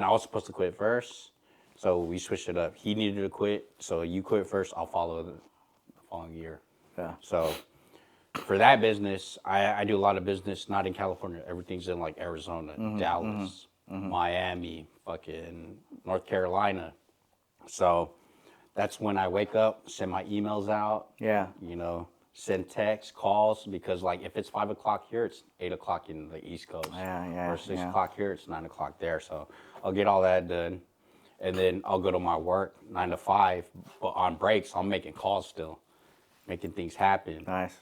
I was supposed to quit first, so we switched it up. He needed to quit, so you quit first. I'll follow the following year. Yeah. So for that business, I do a lot of business not in California. Everything's in like Arizona, Dallas, Miami, fucking North Carolina. So that's when I wake up, send my emails out. Yeah. Send texts, calls, because like if it's 5 o'clock here, it's 8 o'clock in the East Coast. Yeah. Or 6 o'clock here, it's 9 o'clock there. So I'll get all that done, and then I'll go to my work 9 to 5. But on breaks, I'm making calls still, making things happen. Nice.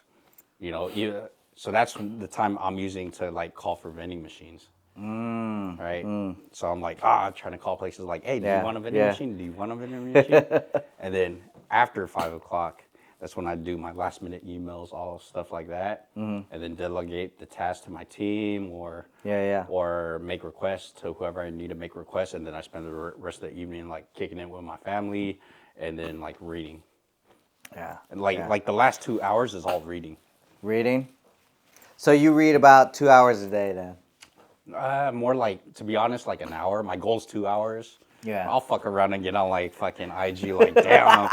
So that's the time I'm using to like call for vending machines. Right. So I'm like, trying to call places like, hey, do you want a vending machine? Do you want a vending machine? And then after 5 o'clock, that's when I do my last minute emails, all stuff like that, and then delegate the task to my team, or make requests to whoever I need to make requests, and then I spend the rest of the evening like kicking it with my family, and then like reading. Yeah. And like the last 2 hours is all reading. Reading. So you read about 2 hours a day then? More like, to be honest, like an hour. My goal's 2 hours. Yeah. I'll fuck around and get on like fucking IG, like, damn.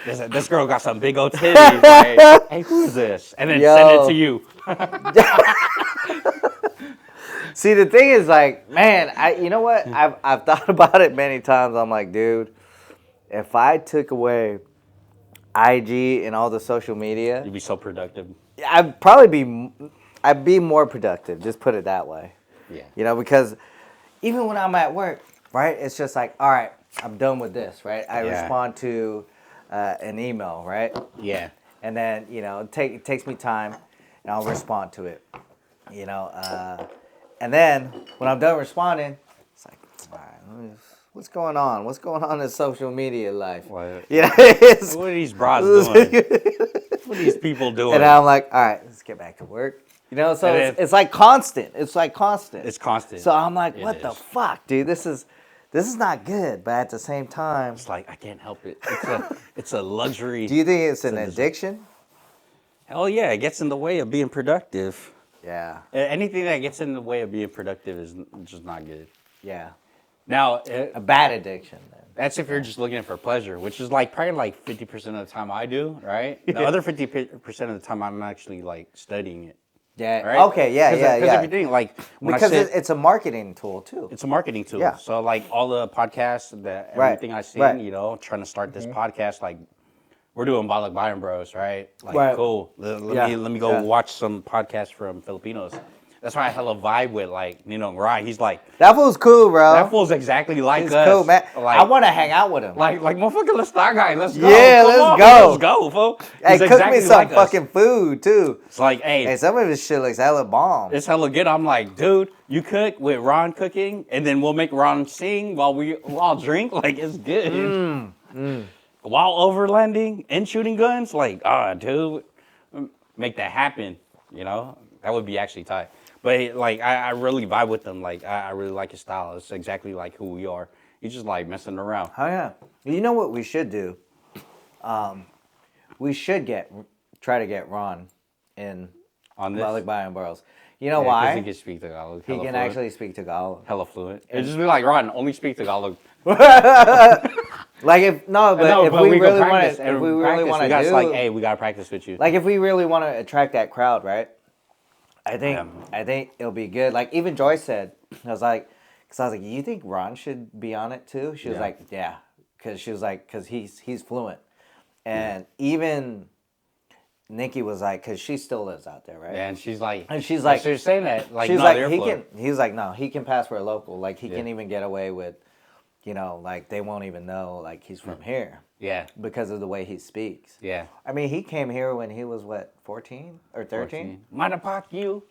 This girl got some big old titties. Like, hey, who is this? And then send it to you. See, the thing is, like, man, you know what? I've thought about it many times. I'm like, dude, if I took away IG and all the social media, You'd be so productive. I'd be more productive. Just put it that way. Yeah. Because even when I'm at work, right? It's just like, all right, I'm done with this, right? I respond to an email, right? Yeah. And then, it takes me time, and I'll respond to it, and then when I'm done responding, it's like, all right, what's going on? What's going on in social media life? What? What are these bras doing? What are these people doing? And I'm like, all right, let's get back to work. So it's like constant. It's like constant. It's constant. So I'm like, what the fuck, dude? This is not good. But at the same time, it's like, I can't help it. It's a luxury. Do you think it's an addiction? Hell yeah, it gets in the way of being productive. Yeah. Anything that gets in the way of being productive is just not good. Yeah. Now, a bad addiction then. That's if you're just looking for pleasure, which is like probably like 50% of the time I do, right? The other 50% of the time I'm actually like studying it. Yeah. Right? Okay. Yeah. Because everything, like, it's a marketing tool too. It's a marketing tool. Yeah. So like all the podcasts, everything I see, trying to start this podcast, like we're doing Balikbayan Bros, right? Like, cool. Let me go watch some podcasts from Filipinos. That's why I hella vibe with like Rai. He's like, that fool's cool, bro. That fool's exactly like He's us. cool, man. Like, I want to hang out with him. Like motherfucker, let's start, guy. Let's go. Yeah, Let's go, fool. Hey, cook me some fucking food too. It's like, hey, some of his shit looks hella bomb. It's hella good. I'm like, dude, you cook with Ron cooking, and then we'll make Ron sing while we all drink. Like, it's good. While overlanding and shooting guns, like, dude, make that happen. That would be actually tight. But like, I really vibe with him. Like, I really like his style. It's exactly like who we are. He's just like messing around. Oh yeah. You know what we should do? We should try to get Ron in on this Balikbayan Bros. You know why? Because he can speak Tagalog. He can actually speak Tagalog. Hella fluent. It'd just be like, Ron, only speak Tagalog. Like if we really want to, we got like, hey, we gotta practice with you. Like if we really want to attract that crowd, right? I think it'll be good. Like even Joyce said, I was like, you think Ron should be on it too? She was like, yeah, because he's fluent, and even Nikki was like, because she still lives out there, right? Yeah, and she's like, she's saying that, like, she's no, like, he can. He's like, no, he can pass for a local. Like he can even get away with, like they won't even know like he's from here. Yeah. Because of the way he speaks. Yeah. I mean, he came here when he was, 14 or 13? Madapak you.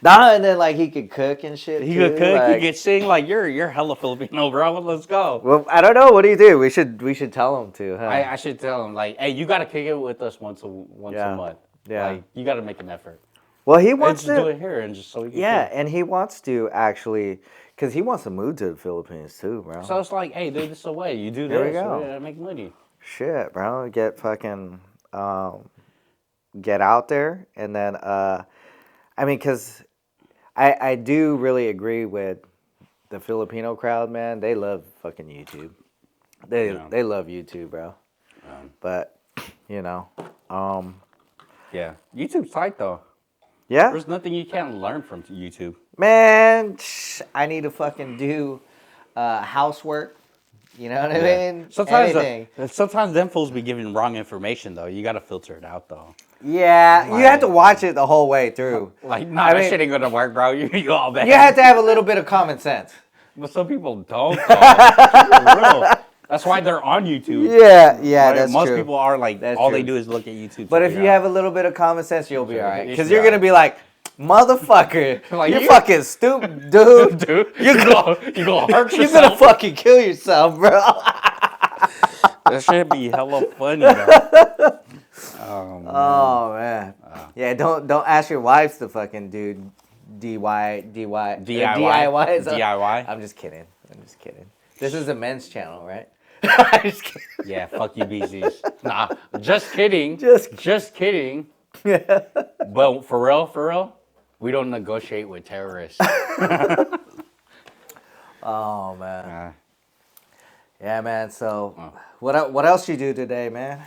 Nah, and then, like, he could cook and shit, He could cook, he could sing. Like, you're hella Filipino, bro. Let's go. Well, I don't know. What do you do? We should tell him to, huh? I should tell him, like, hey, you got to kick it with us once a month. Yeah. Like, you got to make an effort. Well, he wants to do it here and just so he can cook. and he wants to actually... Because he wants to move to the Philippines, too, bro. So it's like, hey, dude, this is the way. You do this. There we go. So make money. Shit, bro. Get fucking... get out there. And then... I mean, because... I do really agree with the Filipino crowd, man. They love fucking YouTube. They love YouTube, bro. But you know, yeah, YouTube's tight though. yeah, There's nothing you can't learn from YouTube. man. I need to fucking do housework. You know what I mean? Sometimes them fools be giving wrong information though. You gotta filter it out though. Yeah, you have to watch it the whole way through. Like, that shit ain't gonna work, bro. You all bad. You have to have a little bit of common sense. But some people don't. Though. For real. That's why they're on YouTube. Yeah, Right? that's Most true. people are like, That's all true. they do is look at YouTube. But if you have a little bit of common sense, you'll be all right. You Because should you're be going to be like, motherfucker, Like, you're you- fucking stupid, dude. dude, You're you gonna hurt You're going to yourself. fucking kill yourself, bro. That should be hella funny, though. Oh, man. Yeah, don't ask your wives to fucking do DIY. DIY? I'm just kidding. This is a men's channel, right? I'm just kidding. Yeah, fuck you, BZs. Nah, just kidding. Just kidding. But for real, we don't negotiate with terrorists. Oh, man. Yeah, man. So, what else you do today, man?